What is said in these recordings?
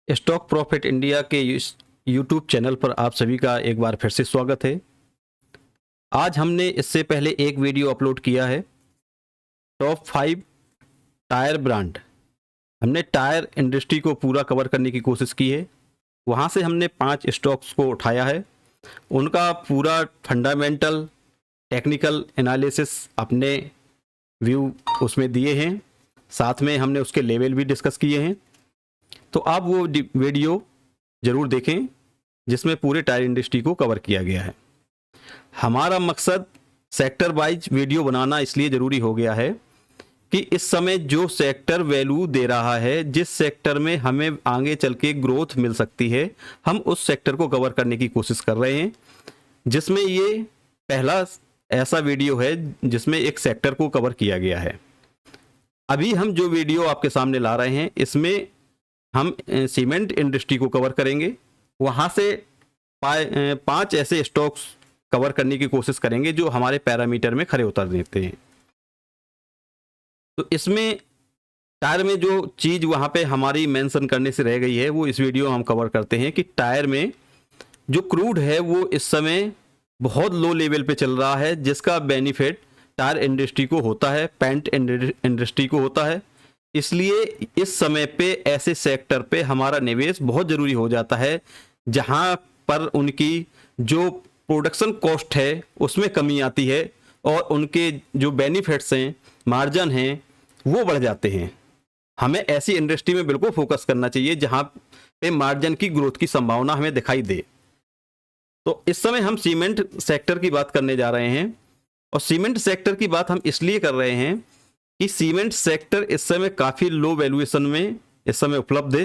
Stock profit India के YouTube channel पर आप सभी का एक बार फिर से स्वागत है। आज हमने इससे पहले एक वीडियो अपलोड किया है, टॉप 5 टायर ब्रांड। हमने टायर इंडस्ट्री को पूरा कवर करने की कोशिश की है। वहाँ से हमने 5 स्टॉक्स को उठाया है, उनका पूरा फंडामेंटल टेक्निकल एनालिसिस अपने व्यू उसमें दिए हैं, साथ में हमने उसके लेवल भी डिस्कस किए हैं। तो आप वो वीडियो ज़रूर देखें जिसमें पूरे टायर इंडस्ट्री को कवर किया गया है। हमारा मकसद सेक्टर वाइज वीडियो बनाना इसलिए ज़रूरी हो गया है कि इस समय जो सेक्टर वैल्यू दे रहा है, जिस सेक्टर में हमें आगे चल के ग्रोथ मिल सकती है, हम उस सेक्टर को कवर करने की कोशिश कर रहे हैं, जिसमें ये पहला ऐसा वीडियो है जिसमें एक सेक्टर को कवर किया गया है। अभी हम जो वीडियो आपके सामने ला रहे हैं, इसमें हम सीमेंट इंडस्ट्री को कवर करेंगे। वहाँ से 5 ऐसे स्टॉक्स कवर करने की कोशिश करेंगे जो हमारे पैरामीटर में खरे उतर देते हैं। तो इसमें टायर में जो चीज़ वहाँ पे हमारी मेंशन करने से रह गई है, वो इस वीडियो में हम कवर करते हैं कि टायर में जो क्रूड है वो इस समय बहुत लो लेवल पे चल रहा है, जिसका बेनिफिट टायर इंडस्ट्री को होता है, पेंट इंडस्ट्री को होता है। इसलिए इस समय पे ऐसे सेक्टर पे हमारा निवेश बहुत ज़रूरी हो जाता है जहां पर उनकी जो प्रोडक्शन कॉस्ट है उसमें कमी आती है और उनके जो बेनिफिट्स हैं, मार्जिन हैं, वो बढ़ जाते हैं। हमें ऐसी इंडस्ट्री में बिल्कुल फोकस करना चाहिए जहां पे मार्जिन की ग्रोथ की संभावना हमें दिखाई दे। तो इस समय हम सीमेंट सेक्टर की बात करने जा रहे हैं, और सीमेंट सेक्टर की बात हम इसलिए कर रहे हैं कि सीमेंट सेक्टर इस समय काफ़ी लो वैल्यूएशन में इस समय उपलब्ध है,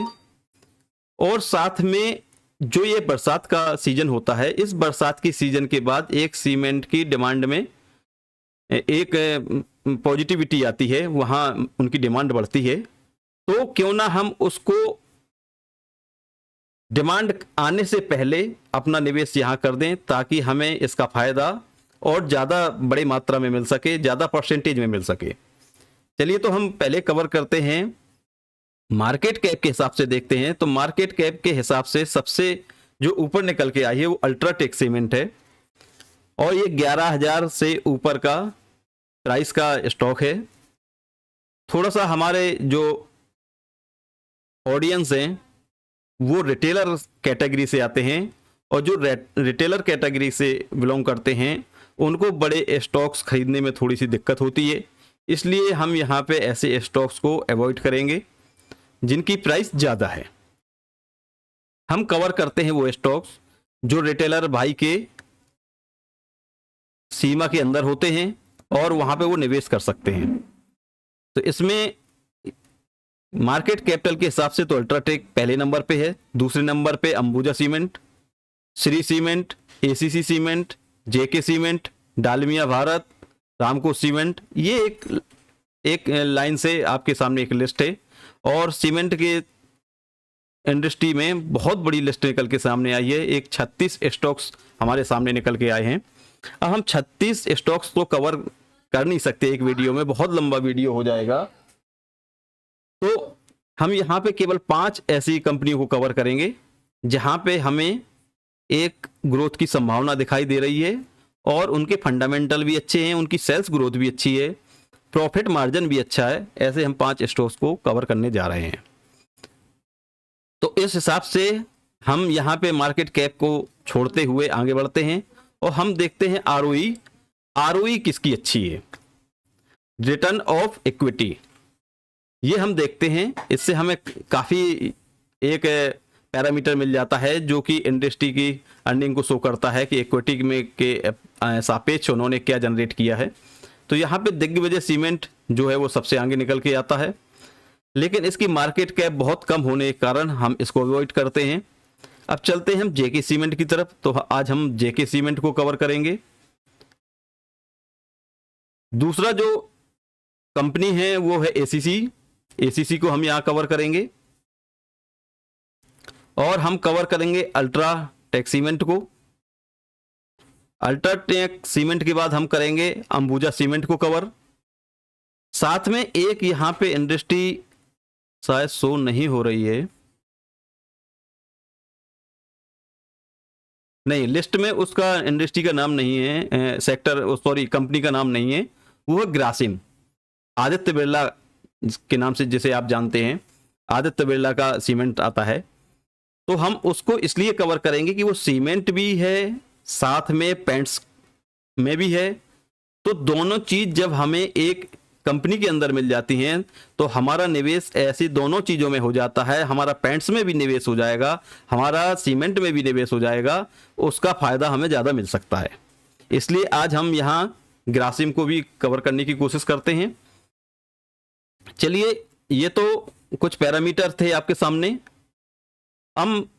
और साथ में जो ये बरसात का सीजन होता है, इस बरसात की सीजन के बाद एक सीमेंट की डिमांड में एक पॉजिटिविटी आती है, वहाँ उनकी डिमांड बढ़ती है। तो क्यों ना हम उसको डिमांड आने से पहले अपना निवेश यहाँ कर दें, ताकि हमें इसका फायदा और ज़्यादा बड़ी मात्रा में मिल सके, ज़्यादा परसेंटेज में मिल सके। चलिए, तो हम पहले कवर करते हैं मार्केट कैप के हिसाब से देखते हैं। तो मार्केट कैप के हिसाब से सबसे जो ऊपर निकल के आई है वो अल्ट्राटेक सीमेंट है, और ये 11,000 से ऊपर का प्राइस का स्टॉक है। थोड़ा सा हमारे जो ऑडियंस हैं वो रिटेलर कैटेगरी से आते हैं, और जो रिटेलर कैटेगरी से बिलोंग करते हैं उनको बड़े स्टॉक्स खरीदने में थोड़ी सी दिक्कत होती है। इसलिए हम यहाँ पे ऐसे स्टॉक्स को अवॉइड करेंगे जिनकी प्राइस ज़्यादा है। हम कवर करते हैं वो स्टॉक्स जो रिटेलर भाई के सीमा के अंदर होते हैं और वहाँ पे वो निवेश कर सकते हैं। तो इसमें मार्केट कैपिटल के हिसाब से तो अल्ट्राटेक पहले नंबर पे है, दूसरे नंबर पे Ambuja cement, Shree cement, ACC cement, JK cement, Dalmia Bharat, Ramco cement. ये एक लाइन से आपके सामने एक लिस्ट है, और सीमेंट के इंडस्ट्री में बहुत बड़ी लिस्ट निकल के सामने आई है। एक 36 स्टॉक्स हमारे सामने निकल के आए हैं। अब हम 36 स्टॉक्स तो कवर कर नहीं सकते एक वीडियो में, बहुत लंबा वीडियो हो जाएगा। तो हम यहाँ पे केवल 5 ऐसी कंपनियों को कवर करेंगे जहाँ पे हमें एक ग्रोथ की संभावना दिखाई दे रही है, और उनके फंडामेंटल भी अच्छे हैं, उनकी सेल्स ग्रोथ भी अच्छी है, प्रॉफिट मार्जिन भी अच्छा है। ऐसे हम 5 स्टॉक्स को कवर करने जा रहे हैं। तो इस हिसाब से हम यहाँ पे मार्केट कैप को छोड़ते हुए आगे बढ़ते हैं, और हम देखते हैं आरओई। आरओई किसकी अच्छी है? रिटर्न ऑफ इक्विटी, ये हम देखते हैं। इससे हमें काफ़ी एक पैरामीटर मिल जाता है जो कि इंडस्ट्री की अर्निंग को शो करता है कि इक्विटी में के सापेक्ष उन्होंने क्या जनरेट किया है। तो यहाँ पे दिग्विजय सीमेंट जो है वो सबसे आगे निकल के आता है, लेकिन इसकी मार्केट कैप बहुत कम होने के कारण हम इसको अवॉइड करते हैं। अब चलते हैं हम जेके सीमेंट की तरफ। तो आज हम जेके सीमेंट को कवर करेंगे। दूसरा जो कंपनी है वो है एसीसी। एसीसी को हम यहाँ कवर करेंगे, और हम कवर करेंगे अल्ट्राटेक सीमेंट को। अल्ट्राटेक सीमेंट के बाद हम करेंगे अंबुजा सीमेंट को कवर। साथ में एक यहाँ पे इंडस्ट्री शायद शो नहीं हो रही है, नहीं, लिस्ट में उसका इंडस्ट्री का नाम नहीं है, सेक्टर सॉरी कंपनी का नाम नहीं है, वो है ग्रासिम। आदित्य बिरला के नाम से जिसे आप जानते हैं, आदित्य बिरला का सीमेंट आता है। तो हम उसको इसलिए कवर करेंगे कि वो सीमेंट भी है, साथ में पेंट्स में भी है। तो दोनों चीज जब हमें एक कंपनी के अंदर मिल जाती हैं तो हमारा निवेश ऐसी दोनों चीजों में हो जाता है। हमारा पेंट्स में भी निवेश हो जाएगा, हमारा सीमेंट में भी निवेश हो जाएगा, उसका फायदा हमें ज्यादा मिल सकता है। इसलिए आज हम यहाँ ग्रासिम को भी कवर करने की कोशिश करते हैं। चलिए, ये तो कुछ पैरामीटर थे आपके सामने। हम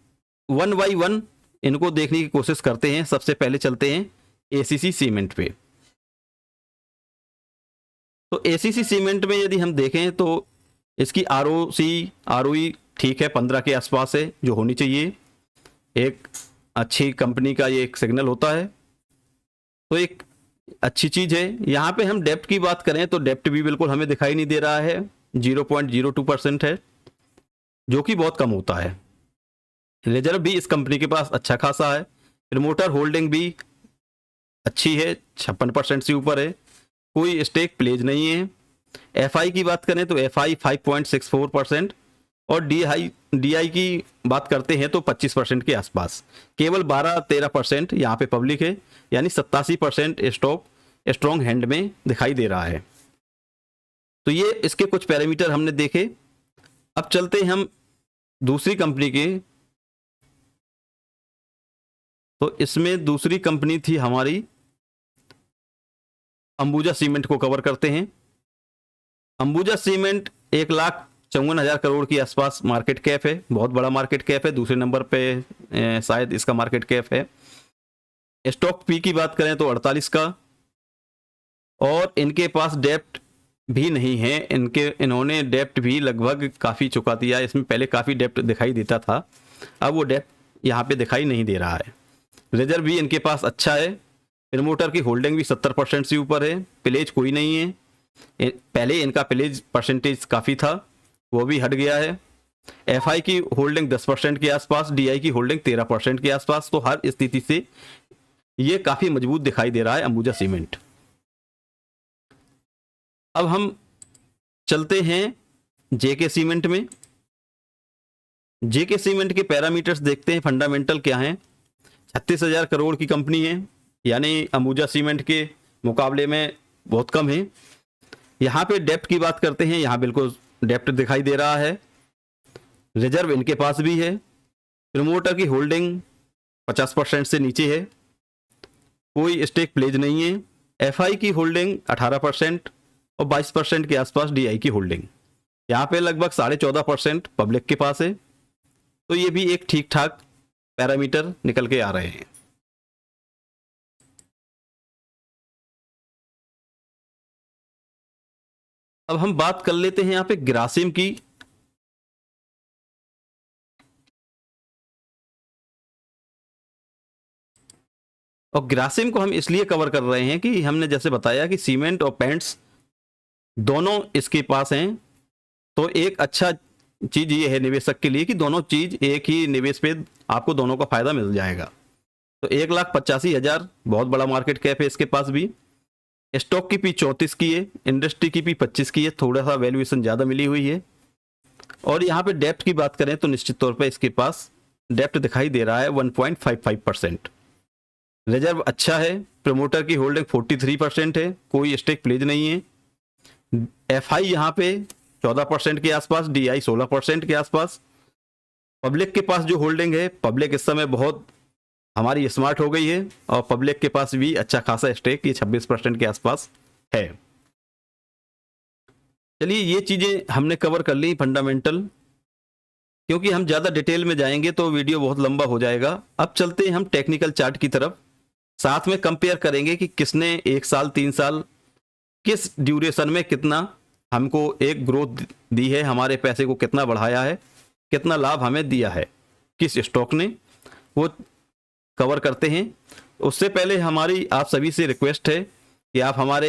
वन बाई वन इनको देखने की कोशिश करते हैं। सबसे पहले चलते हैं एसीसी सीमेंट पे। तो एसीसी सीमेंट में यदि हम देखें तो इसकी आरओई ठीक है, 15 के आसपास है, जो होनी चाहिए। एक अच्छी कंपनी का ये एक सिग्नल होता है, तो एक अच्छी चीज है। यहाँ पे हम डेप्ट की बात करें तो डेप्ट भी बिल्कुल हमें दिखाई नहीं दे रहा है, 0.02% है, जो कि बहुत कम होता है। रिजर्व भी इस कंपनी के पास अच्छा खासा है। प्रमोटर होल्डिंग भी अच्छी है, 56% से ऊपर है, कोई स्टेक प्लेज नहीं है। एफआई की बात करें तो एफआई 5.64% और डीआई की बात करते हैं तो 25% के आसपास। केवल 12-13% यहाँ पे पब्लिक है, यानी 87% स्टॉक स्ट्रॉन्ग हैंड में दिखाई दे रहा है। तो ये इसके कुछ पैरामीटर हमने देखे। अब चलते हैं हम दूसरी कंपनी के। तो इसमें दूसरी कंपनी थी हमारी अंबुजा सीमेंट को कवर करते हैं। अंबुजा सीमेंट 1,54,000 करोड़ की आसपास मार्केट कैप है, बहुत बड़ा मार्केट कैप है। दूसरे नंबर पे शायद इसका मार्केट कैप है। स्टॉक पी की बात करें तो 48 का, और इनके पास डेप्ट भी नहीं है। इन्होंने डेप्ट भी लगभग काफ़ी चुका दिया। इसमें पहले काफ़ी डेप्ट दिखाई देता था, अब वो डेप्ट यहाँ पे दिखाई नहीं दे रहा है। रिजर्व भी इनके पास अच्छा है। प्रमोटर की होल्डिंग भी 70% से ऊपर है। प्लेज कोई नहीं है, पहले इनका प्लेज परसेंटेज काफ़ी था, वो भी हट गया है। एफआई की होल्डिंग 10% के आसपास, डीआई की होल्डिंग 13% के आसपास। तो हर स्थिति से ये काफ़ी मजबूत दिखाई दे रहा है अंबुजा सीमेंट। अब हम चलते हैं जेके सीमेंट में। जेके सीमेंट के पैरामीटर्स देखते हैं, फंडामेंटल क्या हैं। 36,000 करोड़ की कंपनी है, यानी अंबुजा सीमेंट के मुकाबले में बहुत कम है। यहाँ पे डेप्ट की बात करते हैं, यहाँ बिल्कुल डेप्ट दिखाई दे रहा है। रिजर्व इनके पास भी है। प्रमोटर की होल्डिंग 50% से नीचे है, कोई स्टेक प्लेज नहीं है। एफआई की होल्डिंग 18% और 22% के आसपास डीआई की होल्डिंग। यहाँ पे लगभग 14.5% पब्लिक के पास है। तो ये भी एक ठीक ठाक पैरामीटर निकल के आ रहे हैं। अब हम बात कर लेते हैं यहाँ पे ग्रासिम की। और ग्रासिम को हम इसलिए कवर कर रहे हैं कि हमने जैसे बताया कि सीमेंट और पेंट्स दोनों इसके पास हैं। तो एक अच्छा चीज ये है निवेशक के लिए कि दोनों चीज एक ही निवेश पे आपको दोनों का फायदा मिल जाएगा। तो 1,85,000 बहुत बड़ा मार्केट कैप है इसके पास भी। स्टॉक की पी 34 की है, इंडस्ट्री की पी 25 की है, थोड़ा सा वैल्यूएशन ज़्यादा मिली हुई है। और यहाँ पे डेप्ट की बात करें तो निश्चित तौर पे इसके पास डेप्ट दिखाई दे रहा है 1.55%। रिजर्व अच्छा है। प्रमोटर की होल्डिंग 43% है, कोई स्टेक प्लेज नहीं है। एफआई यहाँ पे 14% के आसपास, डीआई 16% के आसपास। पब्लिक के पास जो होल्डिंग है, पब्लिक इस समय बहुत हमारी स्मार्ट हो गई है और पब्लिक के पास भी अच्छा खासा स्टेक, ये 26% के आसपास है। चलिए, ये चीजें हमने कवर कर ली फंडामेंटल, क्योंकि हम ज्यादा डिटेल में जाएंगे तो वीडियो बहुत लंबा हो जाएगा। अब चलते हैं हम टेक्निकल चार्ट की तरफ, साथ में कंपेयर करेंगे कि किसने 1 साल 3 साल किस ड्यूरेशन में कितना हमको एक ग्रोथ दी है, हमारे पैसे को कितना बढ़ाया है, कितना लाभ हमें दिया है, किस स्टॉक ने, वो कवर करते हैं। उससे पहले हमारी आप सभी से रिक्वेस्ट है कि आप हमारे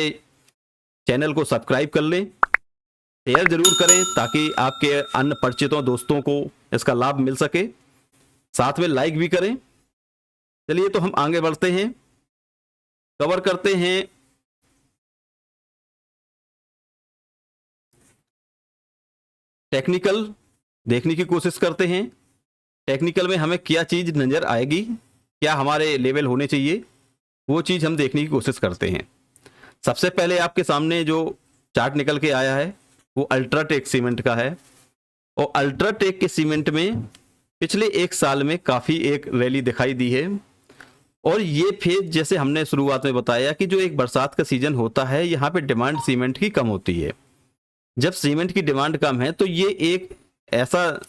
चैनल को सब्सक्राइब कर लें, शेयर जरूर करें ताकि आपके अन्य परिचितों दोस्तों को इसका लाभ मिल सके। साथ में लाइक भी करें चलिए तो हम आगे बढ़ते हैं, कवर करते हैं टेक्निकल, देखने की कोशिश करते हैं टेक्निकल में हमें क्या चीज नजर आएगी, क्या हमारे लेवल होने चाहिए, वो चीज हम देखने की कोशिश करते हैं। सबसे पहले आपके सामने जो चार्ट निकल के आया है वो अल्ट्राटेक सीमेंट का है, और अल्ट्राटेक के सीमेंट में पिछले एक साल में काफी एक रैली दिखाई दी है। और ये फेज जैसे हमने शुरुआत में बताया कि जो एक बरसात का सीजन होता है, यहाँ पे डिमांड सीमेंट की कम होती है। जब सीमेंट की डिमांड कम है तो ये एक ऐसा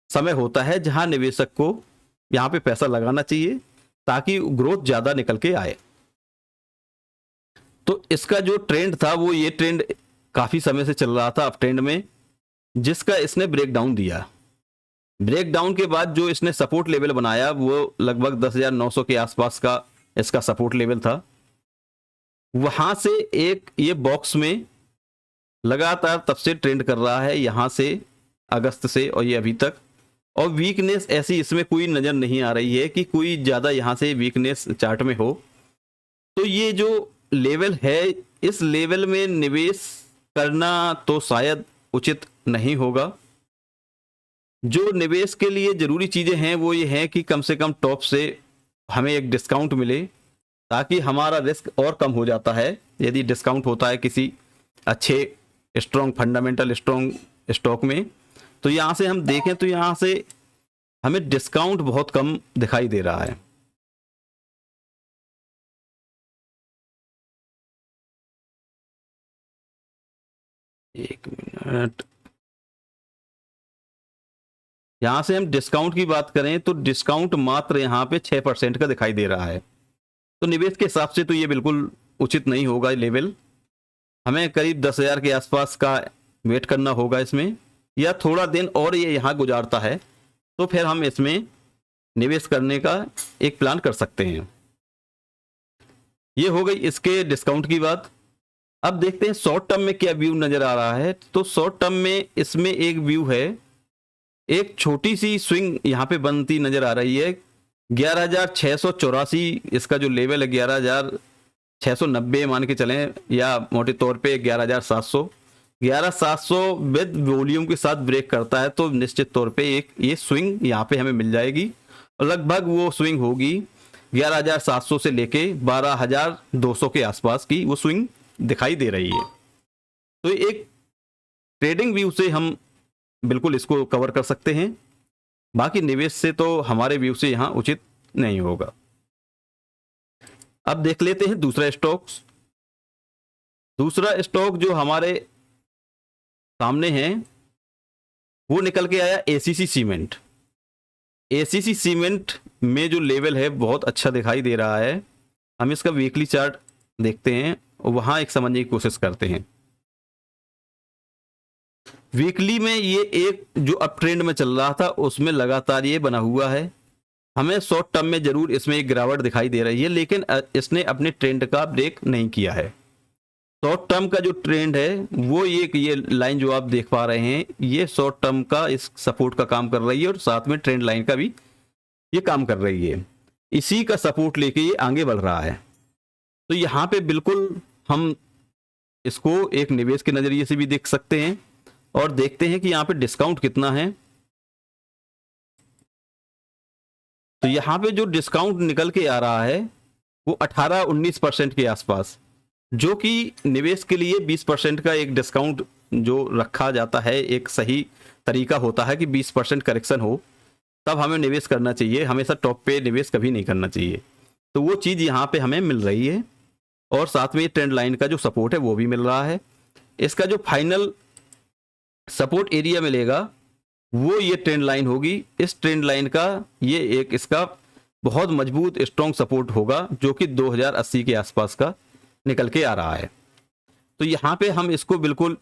समय होता है जहां निवेशक को यहाँ पे पैसा लगाना चाहिए ताकि ग्रोथ ज्यादा निकल के आए। तो इसका जो ट्रेंड था वो ये ट्रेंड काफी समय से चल रहा था अप ट्रेंड में, जिसका इसने ब्रेकडाउन दिया। ब्रेकडाउन के बाद जो इसने सपोर्ट लेवल बनाया वो लगभग 10,900 के आसपास का इसका सपोर्ट लेवल था। वहां से एक ये बॉक्स में लगातार तब से ट्रेंड कर रहा है, यहां से अगस्त से और ये अभी तक, और वीकनेस ऐसी इसमें कोई नजर नहीं आ रही है कि कोई ज्यादा यहां से वीकनेस चार्ट में हो। तो ये जो लेवल है, इस लेवल में निवेश करना तो शायद उचित नहीं होगा। जो निवेश के लिए जरूरी चीजें हैं वो ये है कि कम से कम टॉप से हमें एक डिस्काउंट मिले, ताकि हमारा रिस्क और कम हो जाता है यदि डिस्काउंट होता है किसी अच्छे स्ट्रॉन्ग फंडामेंटल स्ट्रॉन्ग स्टॉक में। तो यहां से हम देखें तो यहां से हमें डिस्काउंट बहुत कम दिखाई दे रहा है। एक मिनट, यहां से हम डिस्काउंट की बात करें तो डिस्काउंट मात्र यहां पे 6% का दिखाई दे रहा है। तो निवेश के हिसाब से तो ये बिल्कुल उचित नहीं होगा लेवल। हमें करीब 10,000 के आसपास का वेट करना होगा इसमें, या थोड़ा दिन और ये यहाँ गुजारता है तो फिर हम इसमें निवेश करने का एक प्लान कर सकते हैं। ये हो गई इसके डिस्काउंट की बात। अब देखते हैं शॉर्ट टर्म में क्या व्यू नजर आ रहा है। तो शॉर्ट टर्म में इसमें एक व्यू है, एक छोटी सी स्विंग यहाँ पे बनती नजर आ रही है। 11,684 इसका जो लेवल है, 11,690 मान के चलें, या मोटे तौर पे 11,700 विद वॉल्यूम के साथ ब्रेक करता है तो निश्चित तौर पे एक ये स्विंग यहाँ पे हमें मिल जाएगी। और लगभग वो स्विंग होगी 11,700 से लेके 12,200 के आसपास की वो स्विंग दिखाई दे रही है। तो एक ट्रेडिंग व्यू से हम बिल्कुल इसको कवर कर सकते हैं, बाकी निवेश से तो हमारे व्यू से यहां उचित नहीं होगा। अब देख लेते हैं दूसरा स्टॉक जो हमारे सामने है वो निकल के आया एसीसी सीमेंट। एसीसी सीमेंट में जो लेवल है बहुत अच्छा दिखाई दे रहा है। हम इसका वीकली चार्ट देखते हैं और वहां एक समझने की कोशिश करते हैं। वीकली में ये एक जो अप ट्रेंड में चल रहा था उसमें लगातार ये बना हुआ है। हमें शॉर्ट टर्म में जरूर इसमें एक गिरावट दिखाई दे रही है, लेकिन इसने अपने ट्रेंड का ब्रेक नहीं किया है। शॉर्ट टर्म का जो ट्रेंड है वो ये लाइन जो आप देख पा रहे हैं, ये शॉर्ट टर्म का इस सपोर्ट का काम कर रही है और साथ में ट्रेंड लाइन का भी ये काम कर रही है। इसी का सपोर्ट लेके ये आगे बढ़ रहा है। तो यहाँ पे बिल्कुल हम इसको एक निवेश के नजरिए से भी देख सकते हैं और देखते हैं कि यहाँ पे डिस्काउंट कितना है। तो यहाँ पे जो डिस्काउंट निकल के आ रहा है वो 18-19% के आसपास, जो कि निवेश के लिए 20% का एक डिस्काउंट जो रखा जाता है, एक सही तरीका होता है कि 20% करेक्शन हो तब हमें निवेश करना चाहिए, हमेशा टॉप पे निवेश कभी नहीं करना चाहिए। तो वो चीज़ यहाँ पे हमें मिल रही है और साथ में ट्रेंड लाइन का जो सपोर्ट है वो भी मिल रहा है। इसका जो फाइनल सपोर्ट एरिया मिलेगा वो ये ट्रेंड लाइन होगी। इस ट्रेंड लाइन का ये एक इसका बहुत मजबूत स्ट्रॉन्ग सपोर्ट होगा जो कि 2080 के आसपास का निकल के आ रहा है। तो यहाँ पे हम इसको बिल्कुल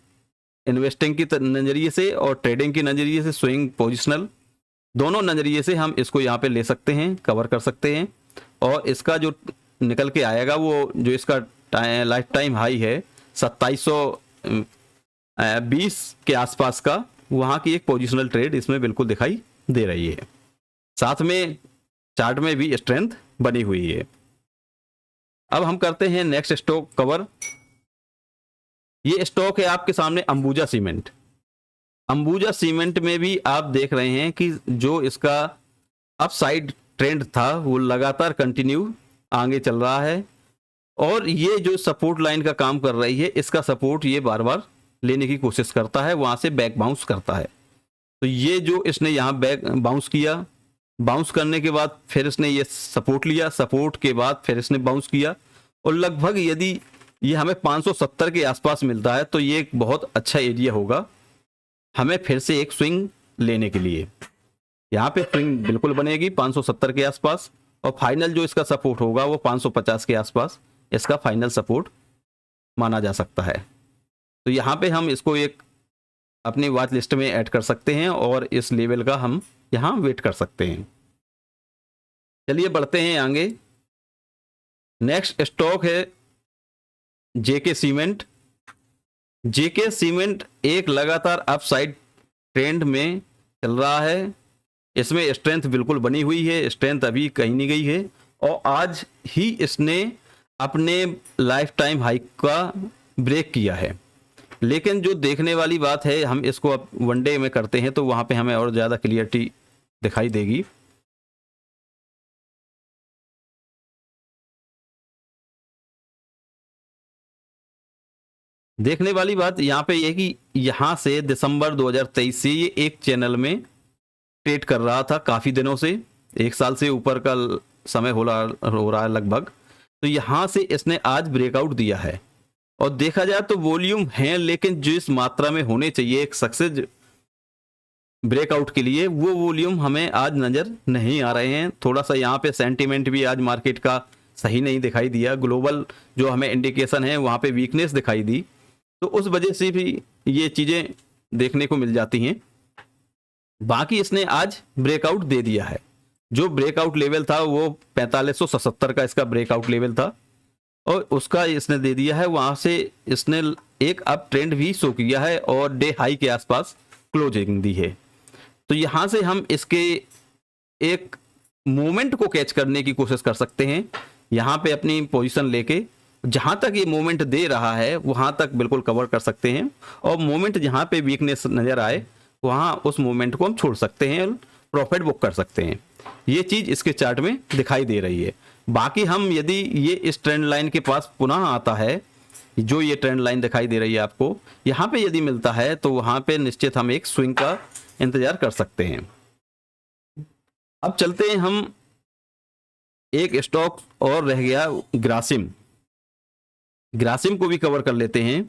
इन्वेस्टिंग की नज़रिए से और ट्रेडिंग की नज़रिए से, स्विंग पोजिशनल दोनों नज़रिए से हम इसको यहाँ पे ले सकते हैं, कवर कर सकते हैं। और इसका जो निकल के आएगा वो जो इसका लाइफ टाइम हाई है 2720 के आसपास का, वहाँ की एक पोजिशनल ट्रेड इसमें बिल्कुल दिखाई दे रही है। साथ में चार्ट में भी स्ट्रेंथ बनी हुई है। अब हम करते हैं नेक्स्ट स्टॉक कवर। ये स्टॉक है आपके सामने अंबुजा सीमेंट। अंबुजा सीमेंट में भी आप देख रहे हैं कि जो इसका अपसाइड ट्रेंड था वो लगातार कंटिन्यू आगे चल रहा है, और ये जो सपोर्ट लाइन का काम कर रही है, इसका सपोर्ट ये बार बार लेने की कोशिश करता है, वहां से बैक बाउंस करता है। तो ये जो इसने यहाँ बैक बाउंस किया, बाउंस करने के बाद फिर इसने ये सपोर्ट लिया, सपोर्ट के बाद फिर इसने बाउंस किया, और लगभग यदि ये हमें 570 के आसपास मिलता है तो ये एक बहुत अच्छा एरिया होगा हमें फिर से एक स्विंग लेने के लिए। यहाँ पे स्विंग बिल्कुल बनेगी 570 के आसपास, और फाइनल जो इसका सपोर्ट होगा वो 550 के आसपास इसका फाइनल सपोर्ट माना जा सकता है। तो यहाँ पे हम इसको एक अपनी वॉच लिस्ट में ऐड कर सकते हैं और इस लेवल का हम यहाँ वेट कर सकते हैं। चलिए बढ़ते हैं आगे। नेक्स्ट स्टॉक है जेके सीमेंट। जेके सीमेंट एक लगातार अपसाइड ट्रेंड में चल रहा है, इसमें स्ट्रेंथ बिल्कुल बनी हुई है, स्ट्रेंथ अभी कहीं नहीं गई है, और आज ही इसने अपने लाइफ टाइम हाई का ब्रेक किया है। लेकिन जो देखने वाली बात है, हम इसको अब वनडे में करते हैं तो वहां पे हमें और ज़्यादा क्लियरिटी दिखाई देगी। देखने वाली बात यहाँ पे ये कि यहाँ से दिसंबर 2023 से ये एक चैनल में ट्रेड कर रहा था काफ़ी दिनों से, 1 साल से ऊपर का समय हो रहा है लगभग। तो यहाँ से इसने आज ब्रेकआउट दिया है, और देखा जाए तो वॉल्यूम है, लेकिन जिस मात्रा में होने चाहिए एक सक्सेस ब्रेकआउट के लिए वो वॉल्यूम हमें आज नज़र नहीं आ रहे हैं। थोड़ा सा यहाँ पे सेंटीमेंट भी आज मार्केट का सही नहीं दिखाई दिया, ग्लोबल जो हमें इंडिकेशन है वहाँ पे वीकनेस दिखाई दी, तो उस वजह से भी ये चीज़ें देखने को मिल जाती हैं। बाकी इसने आज ब्रेकआउट दे दिया है। जो ब्रेकआउट लेवल था वो 4577 का इसका ब्रेकआउट लेवल था, और उसका इसने दे दिया है। वहां से इसने एक अप ट्रेंड भी शो किया है और डे हाई के आसपास क्लोजिंग दी है। तो यहां से हम इसके एक मोमेंट को कैच करने की कोशिश कर सकते हैं। यहाँ पे अपनी पोजीशन लेके जहां तक ये मोमेंट दे रहा है वहां तक बिल्कुल कवर कर सकते हैं, और मोमेंट जहां पे वीकनेस नजर आए वहां उस मोमेंट को हम छोड़ सकते हैं, प्रॉफिट बुक कर सकते हैं। ये चीज इसके चार्ट में दिखाई दे रही है। बाकी हम यदि ये इस ट्रेंड लाइन के पास पुनः आता है, जो ये ट्रेंड लाइन दिखाई दे रही है आपको, यहाँ पे यदि मिलता है तो वहां पे निश्चित हम एक स्विंग का इंतजार कर सकते हैं। अब चलते हैं हम, एक स्टॉक और रह गया ग्रासिम। ग्रासिम को भी कवर कर लेते हैं।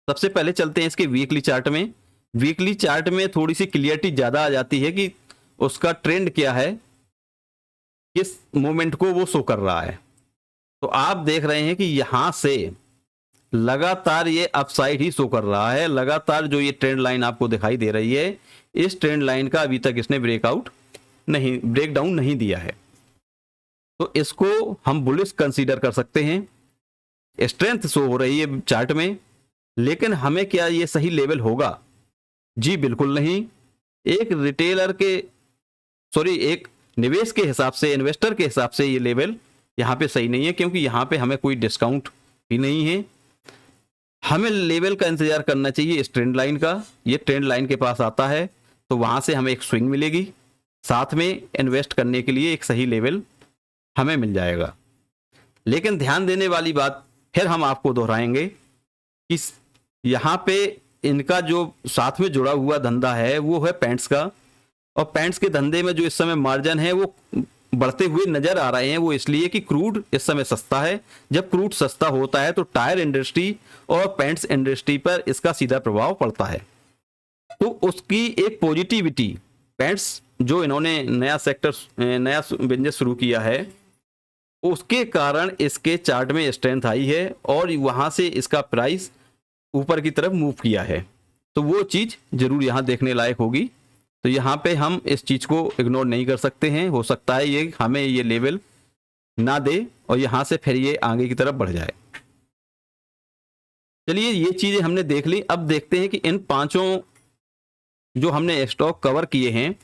सबसे पहले चलते हैं इसके वीकली चार्ट में। वीकली चार्ट में थोड़ी सी क्लियरिटी ज्यादा आ जाती है कि उसका ट्रेंड क्या है, किस मोमेंट को वो शो कर रहा है। तो आप देख रहे हैं कि यहां से लगातार ये अपसाइड ही शो कर रहा है। लगातार जो ये ट्रेंड लाइन आपको दिखाई दे रही है, इस ट्रेंड लाइन का अभी तक इसने ब्रेकडाउन नहीं दिया है। तो इसको हम बुलिश कंसीडर कर सकते हैं। स्ट्रेंथ शो हो रही है चार्ट में, लेकिन हमें क्या ये सही लेवल होगा? जी बिल्कुल नहीं। एक रिटेलर के एक निवेश के हिसाब से, इन्वेस्टर के हिसाब से ये लेवल यहाँ पे सही नहीं है, क्योंकि यहाँ पे हमें कोई डिस्काउंट भी नहीं है। हमें लेवल का इंतजार करना चाहिए इस ट्रेंड लाइन का। ये ट्रेंड लाइन के पास आता है तो वहां से हमें एक स्विंग मिलेगी, साथ में इन्वेस्ट करने के लिए एक सही लेवल हमें मिल जाएगा। लेकिन ध्यान देने वाली बात फिर हम आपको दोहराएंगे कि यहाँ पे इनका जो साथ में जुड़ा हुआ धंधा है वो है पैंट्स का, और पैंट्स के धंधे में जो इस समय मार्जिन है वो बढ़ते हुए नजर आ रहे हैं। वो इसलिए कि क्रूड इस समय सस्ता है। जब क्रूड सस्ता होता है तो टायर इंडस्ट्री और पैंट्स इंडस्ट्री पर इसका सीधा प्रभाव पड़ता है। तो उसकी एक पॉजिटिविटी, पैंट्स जो इन्होंने नया सेक्टर, नया बिजनेस शुरू किया है, उसके कारण इसके चार्ट में स्ट्रेंथ आई है और वहां से इसका प्राइस ऊपर की तरफ मूव किया है। तो वो चीज जरूर यहाँ देखने लायक होगी। तो यहाँ पे हम इस चीज को इग्नोर नहीं कर सकते हैं। हो सकता है ये हमें ये लेवल ना दे और यहां से फिर ये आगे की तरफ बढ़ जाए। चलिए ये चीजें हमने देख ली। अब देखते हैं कि इन पांचों जो हमने स्टॉक कवर किए हैं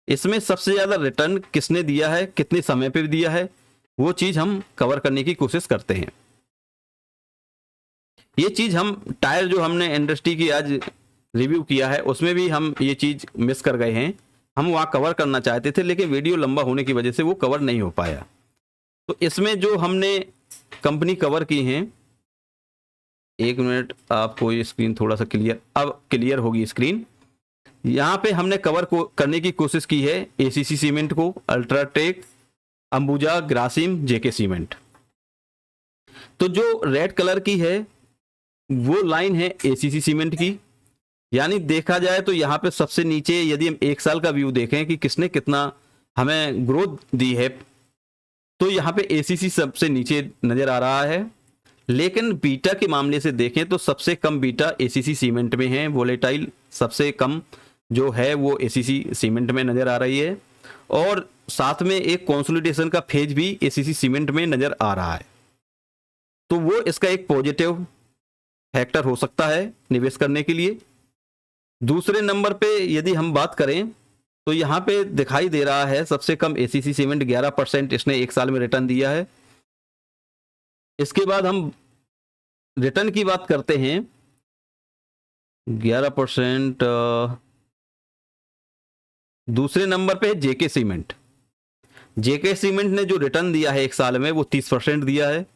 इसमें सबसे ज्यादा रिटर्न किसने दिया है, कितने समय पे दिया है, वो चीज हम कवर करने की कोशिश करते हैं। ये चीज हम टायर जो हमने इंडस्ट्री की आज रिव्यू किया है उसमें भी हम ये चीज मिस कर गए हैं। हम वहां कवर करना चाहते थे लेकिन वीडियो लंबा होने की वजह से वो कवर नहीं हो पाया। तो इसमें जो हमने कंपनी कवर की हैं, एक मिनट आपको ये स्क्रीन थोड़ा सा क्लियर, अब क्लियर होगी स्क्रीन। यहाँ पे हमने कवर को करने की कोशिश की है एसीसी सीमेंट को, अल्ट्राटेक, अंबुजा, ग्रासिम, जेके सीमेंट। तो जो रेड कलर की है वो लाइन है एसीसी सीमेंट की, यानी देखा जाए तो यहाँ पे सबसे नीचे यदि हम एक साल का व्यू देखें कि किसने कितना हमें ग्रोथ दी है तो यहाँ पे एसीसी सबसे नीचे नजर आ रहा है। लेकिन बीटा के मामले से देखें तो सबसे कम बीटा एसीसी सीमेंट में है, वोलेटाइल सबसे कम जो है वो एसीसी सीमेंट में नजर आ रही है और साथ में एक कंसोलिडेशन का फेज भी एसीसी सीमेंट में नजर आ रहा है। तो वो इसका एक पॉजिटिव फैक्टर हो सकता है निवेश करने के लिए। दूसरे नंबर पे यदि हम बात करें तो यहाँ पे दिखाई दे रहा है सबसे कम एसीसी सीमेंट 11% इसने एक साल में रिटर्न दिया है। इसके बाद हम रिटर्न की बात करते हैं, 11%। दूसरे नंबर पे जेके सीमेंट। जेके सीमेंट ने जो रिटर्न दिया है एक साल में वो 30% दिया है।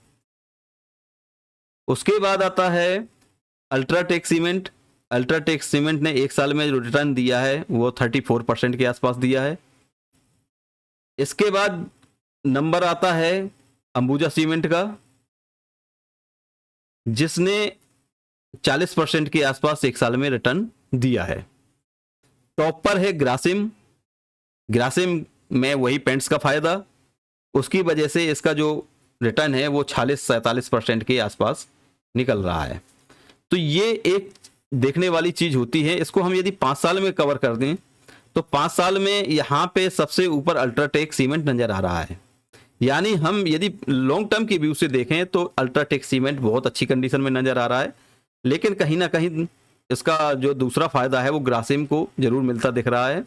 उसके बाद आता है अल्ट्राटेक सीमेंट। अल्ट्राटेक सीमेंट ने एक साल में जो रिटर्न दिया है वो 34% के आसपास दिया है। इसके बाद नंबर आता है अंबुजा सीमेंट का जिसने 40% के आसपास एक साल में रिटर्न दिया है। टॉप पर है ग्रासिम। ग्रासिम में वही पेंट्स का फायदा, उसकी वजह से इसका जो रिटर्न है वो 46-47% के आसपास निकल रहा है। तो ये एक देखने वाली चीज होती है। इसको हम यदि 5 साल में कवर कर दें तो 5 साल में यहाँ पे सबसे ऊपर अल्ट्राटेक सीमेंट नजर आ रहा है। यानी हम यदि लॉन्ग टर्म की व्यू से देखें तो अल्ट्राटेक सीमेंट बहुत अच्छी कंडीशन में नजर आ रहा है, लेकिन कहीं ना कहीं इसका जो दूसरा फायदा है वो ग्रासिम को जरूर मिलता दिख रहा है।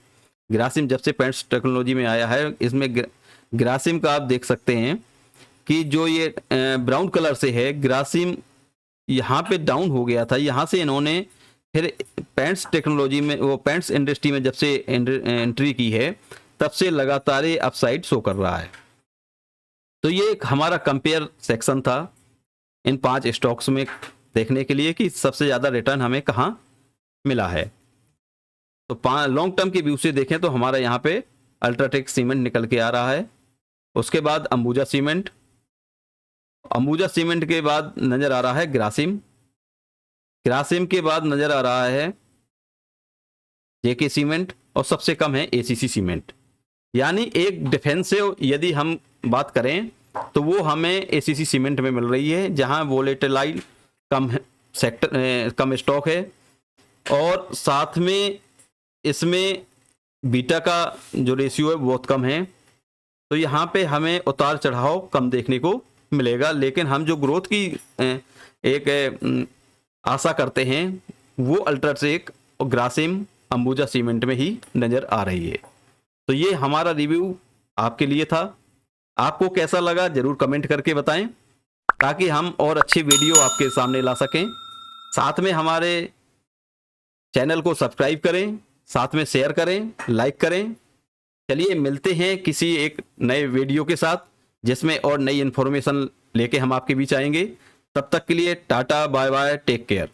ग्रासिम जब से पेंट्स टेक्नोलॉजी में आया है इसमें ग्रासिम का आप देख सकते हैं कि जो ये ब्राउन कलर से है ग्रासिम यहाँ पे डाउन हो गया था, यहाँ से इन्होंने फिर पेंट्स टेक्नोलॉजी में वो पेंट्स इंडस्ट्री में जब से एंट्री की है तब से लगातार ये अपसाइड शो कर रहा है। तो ये एक हमारा कंपेयर सेक्शन था इन 5 स्टॉक्स में देखने के लिए कि सबसे ज़्यादा रिटर्न हमें कहाँ मिला है। तो लॉन्ग टर्म की व्यू से देखें तो हमारा यहाँ पे अल्ट्राटेक सीमेंट निकल के आ रहा है। उसके बाद अंबुजा सीमेंट, अंबुजा सीमेंट के बाद नजर आ रहा है ग्रासिम, ग्रासिम के बाद नजर आ रहा है जेके सीमेंट और सबसे कम है एसीसी सीमेंट। यानी एक डिफेंसिव यदि हम बात करें तो वो हमें एसीसी सीमेंट में मिल रही है जहां वोलेटाइल कम सेक्टर कम स्टॉक है और साथ में इसमें बीटा का जो रेशियो है बहुत कम है। तो यहाँ पे हमें उतार चढ़ाव कम देखने को मिलेगा, लेकिन हम जो ग्रोथ की एक आशा करते हैं वो अल्ट्राटेक और ग्रासिम अंबुजा सीमेंट में ही नजर आ रही है। तो ये हमारा रिव्यू आपके लिए था। आपको कैसा लगा जरूर कमेंट करके बताएं ताकि हम और अच्छी वीडियो आपके सामने ला सकें। साथ में हमारे चैनल को सब्सक्राइब करें, साथ में शेयर करें, लाइक करें। चलिए मिलते हैं किसी एक नए वीडियो के साथ जिसमें और नई इन्फॉर्मेशन लेके हम आपके बीच आएंगे। तब तक के लिए ta-ta bye bye, take care.